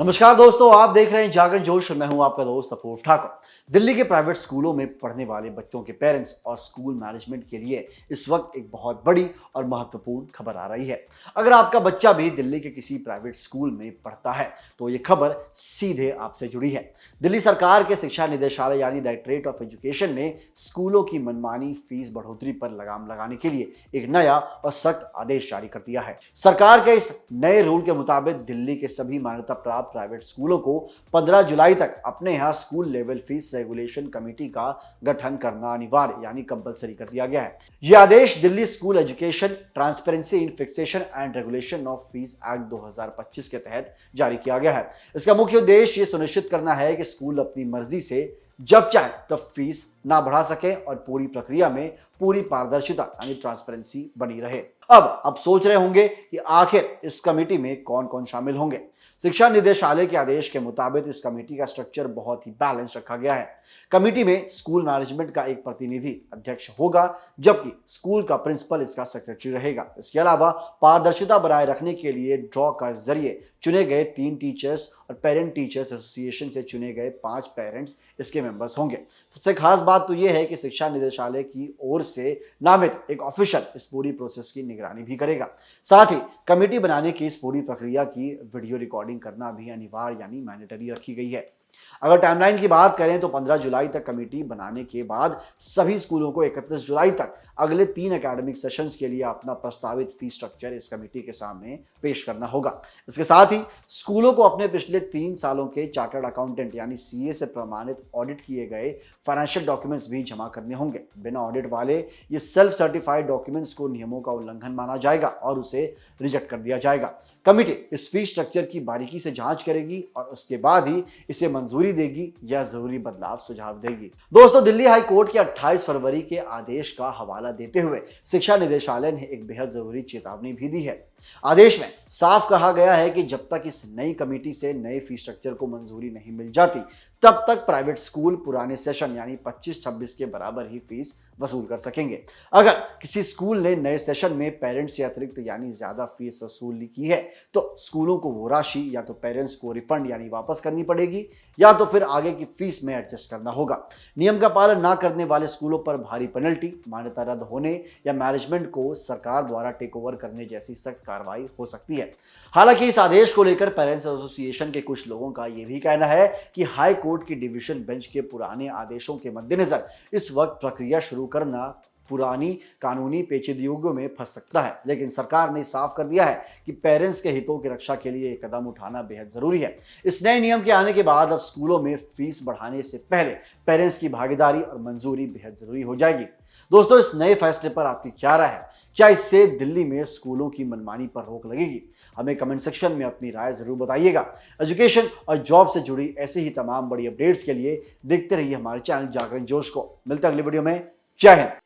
नमस्कार दोस्तों, आप देख रहे हैं जागरण जोश। मैं हूं आपका दोस्त अपूर्व ठाकुर। दिल्ली के प्राइवेट स्कूलों में पढ़ने वाले बच्चों के पेरेंट्स और स्कूल मैनेजमेंट के लिए इस वक्त एक बहुत बड़ी और महत्वपूर्ण खबर आ रही है। अगर आपका बच्चा भी दिल्ली के किसी प्राइवेट स्कूल में पढ़ता है तो ये खबर सीधे आपसे जुड़ी है। दिल्ली सरकार के शिक्षा निदेशालय यानी डायरेक्टरेट ऑफ एजुकेशन ने स्कूलों की मनमानी फीस बढ़ोतरी पर लगाम लगाने के लिए एक नया और सख्त आदेश जारी कर दिया है। सरकार के इस नए रूल के मुताबिक दिल्ली के सभी मान्यता प्राप्त प्राइवेट स्कूलों को 15 जुलाई तक अपने यहां school level fees regulation committee का गठन करना अनिवार्य यानी कंपलसरी कर दिया गया है। यह आदेश Delhi school education transparency in fixation and regulation of fees act 2025 के तहत जारी किया गया है। इसका मुख्य उद्देश्य यह सुनिश्चित करना है कि स्कूल अपनी मर्जी से जब चाहे तब फीस ना बढ़ा सके और पूरी प्रक्रिया में पूरी पारदर्शिता यानी ट्रांसपेरेंसी बनी रहे। अब सोच रहे होंगे कि आखिर इस कमेटी में कौन कौन शामिल होंगे। शिक्षा निदेशालय के आदेश के मुताबिक इस कमेटी का स्ट्रक्चर बहुत ही बैलेंस रखा गया है। कमेटी में स्कूल मैनेजमेंट का एक प्रतिनिधि अध्यक्ष होगा, जबकि स्कूल का प्रिंसिपल इसका सेक्रेटरी रहेगा। इसके अलावा पारदर्शिता बनाए रखने के लिए ड्रॉ के जरिए चुने गए 3 टीचर्स और पेरेंट टीचर्स एसोसिएशन से चुने गए 5 पेरेंट्स इसके मेंबर्स होंगे। सबसे खास बात तो यह है कि शिक्षा निदेशालय की ओर से नामित एक ऑफिशियल इस पूरी प्रोसेस की निगरानी भी करेगा। साथ ही कमेटी बनाने की इस पूरी प्रक्रिया की वीडियो रिकॉर्डिंग करना भी अनिवार्य यानी मैंडेटरी रखी गई है। अगर टाइमलाइन की बात करें तो 15 जुलाई तक कमेटी बनाने के बाद सभी स्कूलों को 31 जुलाई तक अगले 3 एकेडमिक सेशंस के लिए अपना प्रस्तावित फीस स्ट्रक्चर इस कमेटी के सामने पेश करना होगा। इसके साथ ही स्कूलों को अपने पिछले 3 सालों के चार्टर्ड अकाउंटेंट यानी सीए से प्रमाणित ऑडिट किए गए फाइनेंशियल डॉक्यूमेंट्स भी जमा करने होंगे। बिना ऑडिट वाले ये सेल्फ सर्टिफाइड डॉक्यूमेंट्स को नियमों का उल्लंघन माना जाएगा और उसे रिजेक्ट कर दिया जाएगा। कमेटी इस फीस स्ट्रक्चर की बारीकी से जांच करेगी और उसके बाद ही इसे मंजूरी देगी या जरूरी बदलाव सुझाव देगी। दोस्तों, दिल्ली हाई कोर्ट के 28 फरवरी के आदेश का हवाला देते हुए शिक्षा निदेशालय ने एक बेहद जरूरी चेतावनी भी दी है। आदेश में साफ कहा गया है कि जब तक इस नई कमेटी से नए फीस स्ट्रक्चर को मंजूरी नहीं मिल जाती तब तक प्राइवेट स्कूल पुराने सेशन यानी 25-26 के बराबर ही फीस वसूल कर सकेंगे। अगर किसी स्कूल ने नए सेशन में पेरेंट्स से अतिरिक्त यानी ज्यादा फीस वसूल की है तो स्कूलों को वो राशि या तो पेरेंट्स को रिफंड यानी वापस करनी पड़ेगी या तो फिर आगे की फीस में एडजस्ट करना होगा। नियम का पालन ना करने वाले स्कूलों पर भारी पेनल्टी, मान्यता रद्द होने या मैनेजमेंट को सरकार द्वारा टेक ओवर करने जैसी सख्त कार्रवाई हो सकती है। हालांकि इस आदेश को लेकर पेरेंट्स एसोसिएशन के कुछ लोगों का यह भी कहना है कि हाई कोर्ट की डिवीजन बेंच के पुराने आदेशों के मद्देनजर इस वक्त प्रक्रिया शुरू करना पुरानी कानूनी पेचीदगियों में फंस सकता है। लेकिन सरकार ने साफ कर दिया है कि पेरेंट्स के हितों की रक्षा के लिए एक कदम उठाना बेहद जरूरी है। इस नए नियम के आने के बाद अब स्कूलों में फीस बढ़ाने से पहले पेरेंट्स की भागीदारी और मंजूरी बेहद जरूरी हो जाएगी। दोस्तों, इस नए फैसले पर आपकी क्या राय है? क्या इससे दिल्ली में स्कूलों की मनमानी पर रोक लगेगी? हमें कमेंट सेक्शन में अपनी राय जरूर बताइएगा। एजुकेशन और जॉब से जुड़ी ऐसे ही तमाम बड़ी अपडेट्स के लिए देखते रहिए हमारे चैनल जागरण जोश को। मिलते हैं अगली वीडियो में। जय हिंद।